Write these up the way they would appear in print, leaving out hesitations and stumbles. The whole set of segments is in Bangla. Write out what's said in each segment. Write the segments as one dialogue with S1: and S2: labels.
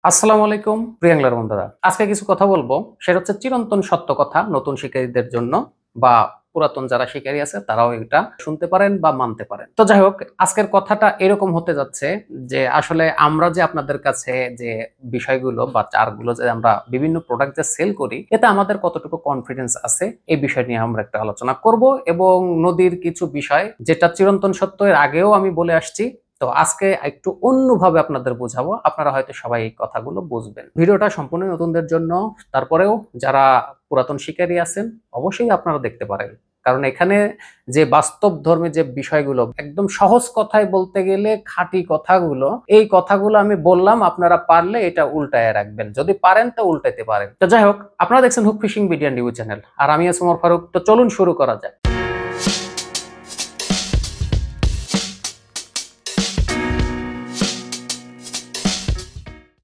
S1: আসসালামু আলাইকুম প্রিয়াংলার বন্ধুরা, আজকে কিছু কথা বলবো। সেটা হচ্ছে চিরন্তন সত্য কথা নতুন শিকারীদের জন্য, বা পুরাতন যারা শিকারী আছে তারাও এটা শুনতে পারেন বা মানতে পারেন। তো যাই হোক, আজকের কথাটা এরকম হতে যাচ্ছে যে আসলে আমরা যে আপনাদের কাছে যে বিষয়গুলো বা চারগুলো যে আমরা বিভিন্ন প্রোডাক্ট যে সেল করি, এতে আমাদের কতটুকু কনফিডেন্স আছে এই বিষয় নিয়ে আমরা একটা আলোচনা করব, এবং নদীর কিছু বিষয় যেটা চিরন্তন সত্য এর আগেও আমি বলে আসছি। তো আজকে একটু অন্যভাবে আপনাদের বোঝাবো, আপনারা হয়তো সবাই এই কথাগুলো বুঝবেন। ভিডিওটা সম্পূর্ণ নতুনদের জন্য, তারপরেও যারা পুরাতন শিকারী আছেন অবশ্যই আপনারা দেখতে পারেন, কারণ এখানে যে বাস্তব ধর্মী যে বিষয়গুলো, একদম সহজ কথায় বলতে গেলে খাঁটি কথাগুলো, এই কথাগুলো আমি বললাম, আপনারা পারলে এটা উল্টায় রাখবেন, যদি পারেন তো উল্টাইতে পারেন। তো যাই হোক, আপনারা দেখছেন হুক ফিশিং বিডিয়া নিউজ চ্যানেল, আর আমি আছি ওমর ফারুক। তো চলুন শুরু করা যাক।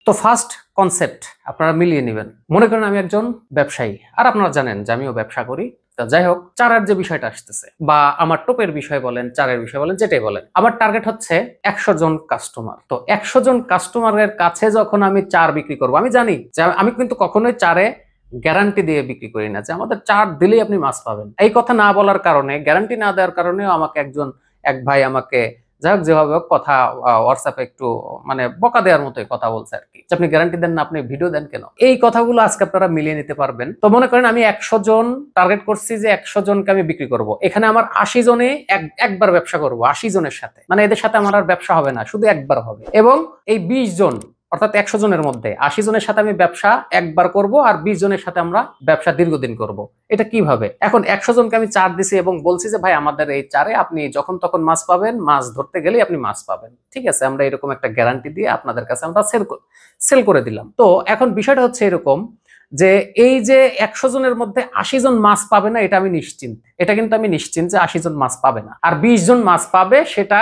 S1: তো ফার্স্ট কনসেপ্ট আপনারা মিলিয়ে নেবেন। মনে করেন আমি একজন ব্যবসায়ী, আর আপনারা জানেন যে আমিও ব্যবসা করি। তো যাই হোক, চারের যে বিষয়টা আসতেছে, বা আমার টোপের বিষয় বলেন, চারের বিষয় বলেন, যেটাই বলেন, আমার টার্গেট হচ্ছে 100 জন কাস্টমার। তো 100 জন কাস্টমারের কাছে যখন আমি চার বিক্রি করব, আমি জানি যে আমি কিন্তু কখনোই চারে গ্যারান্টি দিয়ে বিক্রি করি না যে আমাদের চার দিলেই আপনি মাছ পাবেন। এই কথা না বলার কারণে, গ্যারান্টি না দেওয়ার কারণেও আমাকে এক ভাই আমাকে, যাই হোক যেভাবে হোক, কথা হোয়াটসঅ্যাপে একটু মানে বকা দেওয়ার মতোই কথা বলছে আর কি, যে আপনি গ্যারান্টি দেন না, আপনি ভিডিও দেন কেন। এই কথাগুলো আজকে আপনারা মিলিয়ে নিতে পারবেন। তো মনে করেন আমি 100 জন টার্গেট করছি, যে 100 জনকে আমি বিক্রি করব। এখানে আমার 80 জনে একবার ব্যবসা করব, 80 জনের সাথে, মানে এদের সাথে আমার আর ব্যবসা হবে না, শুধু একবার হবে। এবং এই 20 জন, অর্থাৎ 100 জনের মধ্যে 80 জনের সাথে আমি ব্যবসা একবার করব, আর 20 জনের সাথে আমরা ব্যবসা দীর্ঘদিন করব। এটা কিভাবে? এখন 100 জনকে আমি চার দিছি এবং বলছি যে ভাই আমাদের এই চারে আপনি যখন তখন মাছ পাবেন, মাছ ধরতে গেলেই আপনি মাছ পাবেন, ঠিক আছে? আমরা এরকম একটা গ্যারান্টি দিয়ে আপনাদের কাছে আমরা সেল করে দিলাম। তো এখন বিষয়টা হচ্ছে এরকম, যে এই যে 100 জনের মধ্যে 80 জন মাছ পাবে না, এটা আমি নিশ্চিন্ত। এটা কিন্তু আমি নিশ্চিন্ত যে 80 জন মাছ পাবে না, আর 20 জন মাছ পাবে। সেটা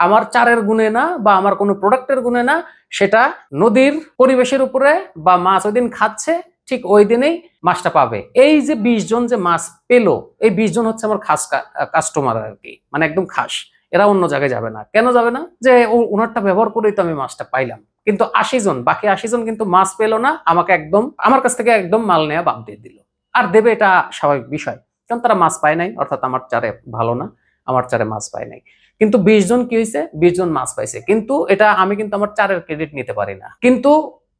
S1: আমার চারের গুণে না, বা আমার কোনো প্রোডাক্টের গুণে না, সেটা নদীর পরিবেশের উপরে, বা মাছ ওই দিন খাচ্ছে ঠিক ওই দিনেই মাছটা পাবে। এই যে 20 জন যে মাছ পেলো, এই 20 জন হচ্ছে আমার খাস কাস্টমার আর কি, মানে একদম খাস। এরা অন্য জায়গায় যাবে না। কেন যাবে না? যে ওনারটা ব্যবহার করেই তো আমি মাছটা পাইলাম। কিন্তু 80 জন, বাকি 80 জন কিন্তু মাছ পেলো না, আমাকে একদম আমার কাছ থেকে একদম মাল নেওয়া বাদ দিয়ে দিল। আর দেবে, এটা স্বাভাবিক বিষয়, কারণ তারা মাছ পায় নাই, অর্থাৎ আমার চারে ভালো না, আমার চারে মাছ পায় নাই। কিন্তু 20 জন কি হয়েছে? 20 জন মাছ পাইছে। কিন্তু এটা আমি কিন্তু আমার চারের ক্রেডিট নিতে পারি না। কিন্তু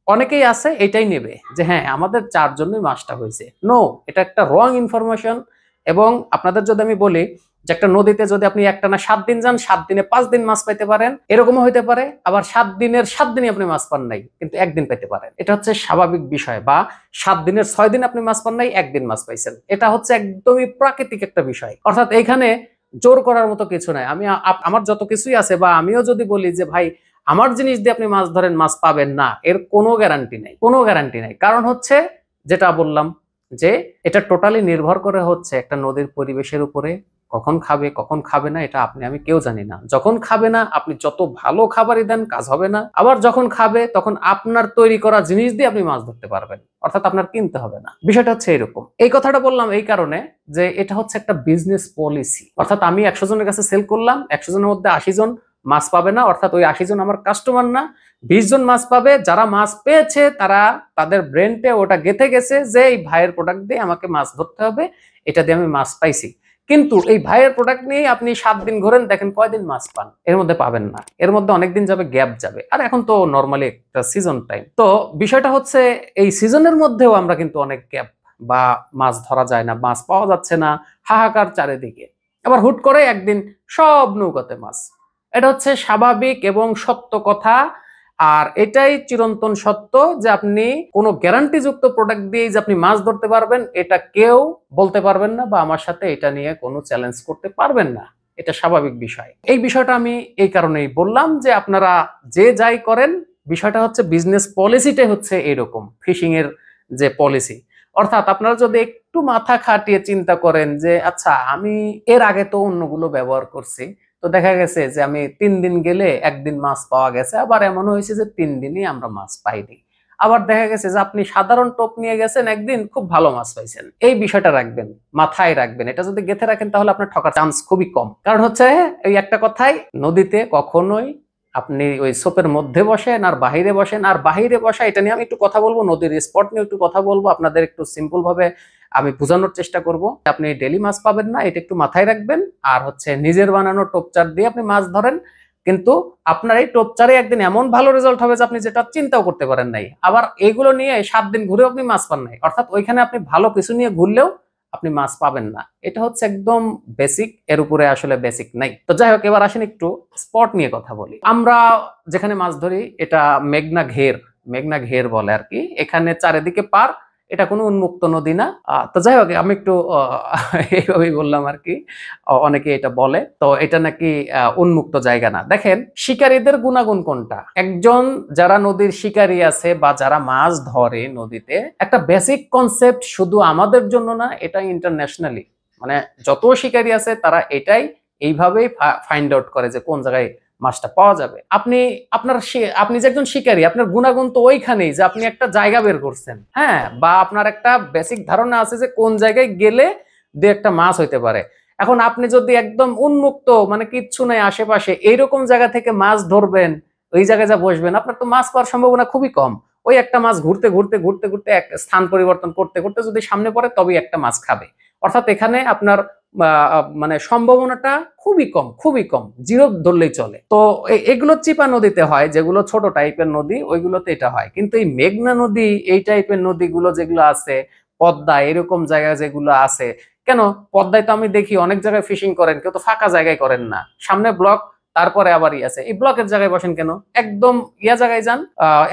S1: অনেকেই আছে এটাই নেবে, যে হ্যাঁ আমাদের চার জন্যই মাছটা হয়েছে। নো, এটা একটা রং ইনফরমেশন। এবং আপনাদের যদি আমি বলি যে একটা নদীতে যদি আপনি একটানা 7 দিন যান, 7 দিনে 5 দিন মাছ পাইতে পারেন, এরকমও হইতে পারে। আবার 7 দিনের 7 দিনই আপনি মাছ পান নাই, কিন্তু একদিন পাইতে পারেন। এটা হচ্ছে স্বাভাবিক বিষয়। বা 7 দিনের 6 দিন আপনি মাছ পান নাই, একদিন মাছ পাইছেন। এটা হচ্ছে একদমই প্রাকৃতিক একটা বিষয়। অর্থাৎ এইখানে জোর করার মতো কিছু নাই। আমি আমার যত কিছুই আছে, বা আমিও যদি বলি যে ভাই আমার জিনিস দিয়ে আপনি মাছ ধরেন, মাছ পাবেন না, এর কোনো গ্যারান্টি নাই, কোনো গ্যারান্টি নাই। কারণ হচ্ছে যেটা বললাম, যে এটা টোটালি নির্ভর করে হচ্ছে একটা নদীর পরিবেশের উপরে। কখন খাবে কখন খাবে না এটা আপনি আমি কেউ জানি না। যখন খাবে না, আপনি যত ভালো খাবারই দেন কাজ হবে না। আবার যখন খাবে, তখন আপনার তৈরি করা জিনিস দিয়ে আপনি মাছ ধরতে পারবেন, অর্থাৎ আপনার কিনতে হবে না। বিষয়টা হচ্ছে এরকম। এই কথাটা বললাম এই কারণে যে এটা হচ্ছে একটা বিজনেস পলিসি। অর্থাৎ আমি 100 জনের কাছে সেল করলাম, 100 জনের মধ্যে 80 জন মাছ পাবে না, অর্থাৎ ওই 80 জন আমার কাস্টমার না। 20 জন মাছ পাবে। যারা মাছ পেয়েছে তারা তাদের ব্রেনটে ওটা গেঁথে গেছে যে এই ভাইয়ের প্রোডাক্ট দিয়ে আমাকে মাছ ধরতে হবে, এটা দিয়ে আমি মাছ পাইছি। কিন্তু এই ভাইয়ের প্রোডাক্ট নিয়ে আপনি 7 দিন ঘোরেন, দেখেন কয়দিন মাছ পান? এর মধ্যে পাবেন না। এর মধ্যে অনেকদিন যাবে, গ্যাপ যাবে। আর এখন তো নর্মালি একটা সিজন টাইম। তো বিষয়টা হচ্ছে এই সিজনের মধ্যেও আমরা কিন্তু অনেক গ্যাপ, বা মাছ ধরা যায় না, মাছ পাওয়া যাচ্ছে না, হাহাকার চারিদিকে। আবার হুট করে একদিন সব নৌকাতে মাছ। এটা হচ্ছে স্বাভাবিক এবং সত্য কথা। আর এটাই চিরন্তন সত্য, যে আপনি কোনো গ্যারান্টিযুক্ত প্রোডাক্ট দিয়ে যে আপনি মাছ ধরতে পারবেন, এটা কেউ বলতে পারবেন না, বা আমার সাথে এটা নিয়ে কোনো চ্যালেঞ্জ করতে পারবেন না। এটা স্বাভাবিক বিষয়। এই বিষয়টা আমি এই কারণেই বললাম, যে আপনারা যে যাই করেন, বিষয়টা হচ্ছে বিজনেস পলিসিটাই হচ্ছে এরকম, ফিশিং এর যে পলিসি। অর্থাৎ আপনারা যদি একটু মাথা খাটিয়ে চিন্তা করেন যে আচ্ছা আমি এর আগে তো অন্যগুলো ব্যবহার করছি, তো দেখা গেছে যে আমি 3 দিন গেলে একদিন মাছ পাওয়া গেছে, আবার এমন হয়েছে যে 3 দিনই আমরা মাছ পাইনি। আবার দেখা গেছে যে আপনি সাধারণ টোপ নিয়ে গেছেন, একদিন খুব ভালো মাছ পাইছেন। এই বিষয়টা রাখবেন, মাথায় রাখবেন। এটা যদি গেঁথে রাখেন তাহলে আপনার ঠকার চান্স খুবই কম। কারণ হচ্ছে এই একটা কথাই, নদীতে কখনোই আপনি ওই সোপের মধ্যে বসেন আর বাহিরে বসেন, আর বাহিরে বসা এটা নিয়ে আমি একটু কথা বলবো, নদীর স্পট নিয়ে একটু কথা বলবো, আপনাদের একটু সিম্পল ভাবে আমি বোঝানোর চেষ্টা করব। আপনি ডেলি মাছ পাবেন না, এটা একটু মাথায় রাখবেন। আর হচ্ছে নিজের বানানো টোপচার দিয়ে আপনি মাছ ধরেন, কিন্তু আপনার এই টোপচারে একদিন এমন ভালো রেজাল্ট হবে যে আপনি যেটা চিন্তাও করতে পারেন নাই। আবার এইগুলো নিয়ে 7 দিন ঘুরেও আপনি মাছ পান নাই, অর্থাৎ ওইখানে আপনি ভালো কিছু নিয়ে ঘুরলেও আপনি মাছ পাবেন না। এটা হচ্ছে একদম বেসিক, এর উপরে আসলে বেসিক নাই। তো যাই হোক, এবার আসেন একটু স্পট নিয়ে কথা বলি। আমরা যেখানে মাছ ধরি এটা মেঘনা ঘের, মেঘনা ঘের বলে আর কি। এখানে চারিদিকে পার, এটা কোনো উন্মুক্ত নদী না। তো যাই হোক, আমি একটু এইভাবেই বললাম আর কি। অনেকে এটা বলে, তো এটা নাকি উন্মুক্ত জায়গা না। দেখেন শিকারীদের গুণাগুণ কোনটা। একজন যারা নদীর শিকারী আছে বা যারা মাছ ধরে নদীতে, একটা বেসিক কনসেপ্ট শুধু আমাদের জন্য না, এটা ইন্টারন্যাশনালি, মানে যত শিকারী আছে তারা এটাই এইভাবেই ফাইন্ড আউট করে যে কোন জায়গায় মাছটা পাওয়া যাবে। আপনি যে একজন শিকারী, আপনার গুণাগুণ তো ওইখানেই যে আপনি একটা জায়গা বের করছেন, হ্যাঁ, বা আপনার একটা বেসিক ধারণা আছে যে কোন জায়গায় গেলে দু একটা মাছ হইতে পারে। এখন আপনি যদি একদম উন্মুক্ত, মানে কিচ্ছু নাই আশেপাশে, এইরকম জায়গা থেকে মাছ ধরবেন, ওই জায়গায় যা বসবেন, আপনার তো মাছ পাওয়ার সম্ভাবনা খুবই কম। ওই একটা মাছ ঘুরতে ঘুরতে ঘুরতে ঘুরতে এক স্থান পরিবর্তন করতে করতে যদি সামনে পড়ে, তবেই একটা মাছ খাবে। অর্থাৎ এখানে আপনার মানে সম্ভাবনাটা খুবই কম, খুবই কম, জিরো ধরলেই চলে। তো এগুলো চিপা নদীতে হয়, যেগুলো ছোট টাইপের নদী, ওইগুলোতে এটা হয়। কিন্তু এই মেঘনা নদী, এই টাইপের নদীগুলো যেগুলো আছে, পদ্মা, এরকম জায়গা যেগুলো আছে, কেন পদ্মায় তো আমি দেখি অনেক জায়গায় ফিশিং করেন, কেউ তো ফাঁকা জায়গায় করেন না, সামনে ব্লক, তারপরে আবার আছে, এই ব্লকের জায়গায় বসেন কেন? একদম জায়গায় যান,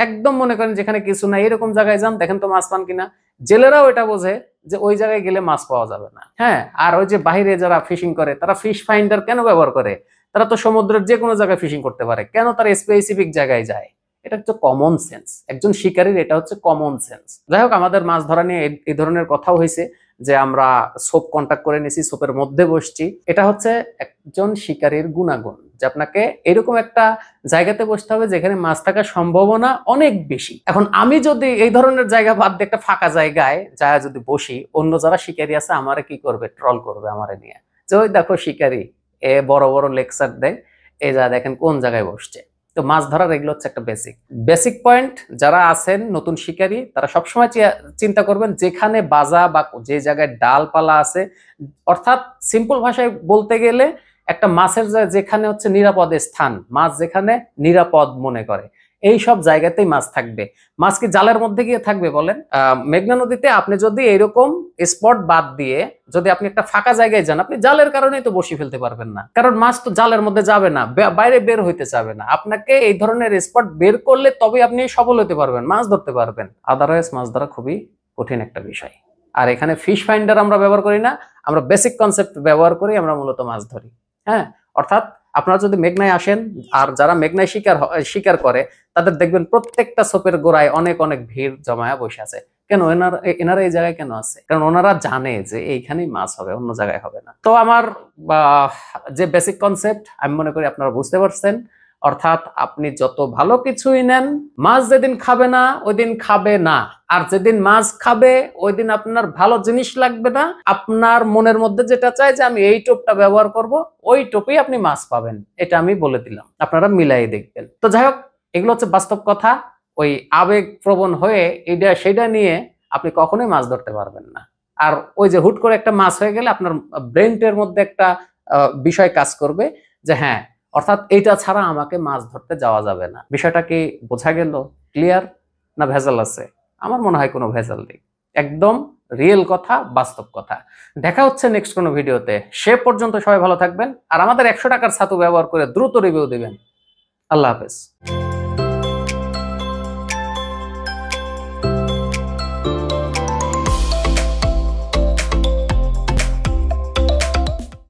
S1: একদম মনে করেন যেখানে কিছু নাই এরকম জায়গায় যান, দেখেন তো মাছ পান কিনা। জেলেরাও এটা বোঝে যে ওই জায়গায় গেলে মাছ পাওয়া যাবে না, হ্যাঁ। আর ওই যে বাইরে যারা ফিশিং করে, তারা ফিশ ফাইন্ডার কেন ব্যবহার করে? তারা তো সমুদ্রের যে কোনো জায়গায় ফিশিং করতে পারে, কেন তারা স্পেসিফিক জায়গায় যায়? এটা হচ্ছে কমন সেন্স, একজন শিকারীর এটা হচ্ছে কমন সেন্স। যাই হোক, আমাদের মাছ ধরা নিয়ে এই ধরনের কথাও হয়েছে যে আমরা সোপ কন্টাক্ট করে নিয়েছি, সোপের মধ্যে বসছি। এটা হচ্ছে একজন শিকারীর গুণাগুণ, যে আপনাকে এরকম একটা জায়গাতে বসতে হবে যেখানে মাছ থাকার সম্ভাবনা অনেক বেশি। এখন আমি যদি এই ধরনের জায়গা বাদ দিয়ে একটা ফাঁকা জায়গায় যা যদি বসি, অন্য যারা শিকারী আছে আমারে কি করবে? ট্রল করবে আমারে নিয়ে, যে ওই দেখো শিকারী, এ বড় বড় লেকচার দেয়, এই যা দেখেন কোন জায়গায় বসছে। তো মাছ ধরার এগুলো হচ্ছে একটা বেসিক পয়েন্ট। যারা আছেন নতুন শিকারী, তারা সবসময় চিন্তা করবেন যেখানে বাজা বা যে জায়গায় ডালপালা আছে, অর্থাৎ সিম্পল ভাষায় বলতে গেলে একটা মাছের যেখানে হচ্ছে নিরাপদ স্থান, মাছ যেখানে নিরাপদ মনে করে, এই সব জায়গাতেই মাছ থাকবে। মাছ কি জালের মধ্যে গিয়ে থাকবে বলেন? মেঘনা নদীতে আপনি যদি এরকম স্পট বাদ দিয়ে যদি আপনি একটা ফাঁকা জায়গায় যান, আপনি জালের কারণেই তো বসে ফেলতে পারবেন না, কারণ মাছ তো জালের মধ্যে যাবে না, বাইরে বের হইতে চাবে না। আপনাকে এই ধরনের স্পট বের করলে তবে আপনি সফল হতে পারবেন, মাছ ধরতে পারবেন। আদারওয়াইজ মাছ ধরা খুবই কঠিন একটা বিষয়। আর এখানে ফিশ ফাইন্ডার আমরা ব্যবহার করি না, আমরা বেসিক কনসেপ্ট ব্যবহার করি, আমরা মূলত মাছ ধরি, হ্যাঁ। অর্থাৎ আপনারা যদি মেঘনায় আসেন, আর যারা মেঘনায় শিকার করে, তাদের দেখবেন প্রত্যেকটা সোপের গোড়ায় অনেক অনেক ভিড় জমায়া বসে আছে। কেন এনারা এই জায়গায় কেন আছে? কারণ ওনারা জানে যে এইখানেই মাছ হবে, অন্য জায়গায় হবে না। তো আমার যে বেসিক কনসেপ্ট, আমি মনে করি আপনারা বুঝতে পারছেন। অর্থাৎ আপনি যত ভালো কিছুই নেন, মাছ যেদিন খাবে না ওই দিন খাবে না, আর যেদিন মাছ খাবে ওই দিন আপনার ভালো জিনিস লাগবে না। আপনার মনের মধ্যে যেটা চাই যে আমি এই টোপটা ব্যবহার করব, ওই টোপেই আপনি মাছ পাবেন, এটা আমি বলে দিলাম, আপনারা মিলাই দেখবেন। তো যাই হোক, এগুলো হচ্ছে বাস্তব কথা। ওই আবেগ প্রবণ হয়ে এইটা সেটা নিয়ে আপনি কখনোই মাছ ধরতে পারবেন না। আর ওই যে হুট করে একটা মাছ হয়ে গেলে আপনার ব্রেনটের মধ্যে একটা বিষয় কাজ করবে যে হ্যাঁ, অর্থাৎ এইটা ছাড়া আমাকে মাছ ধরতে যাওয়া যাবে না। বিষয়টা কি বোঝা গেল? ক্লিয়ার না ভেজাল আছে? আমার মনে হয় কোনো ভেজাল নেই, একদম রিয়েল কথা, বাস্তব কথা। দেখা হচ্ছে নেক্সট কোনো ভিডিওতে। সে পর্যন্ত সবাই ভালো থাকবেন, আর আমাদের 100 টাকার ছাতু ব্যবহার করে দ্রুত রিভিউ দিবেন। আল্লাহ হাফেজ।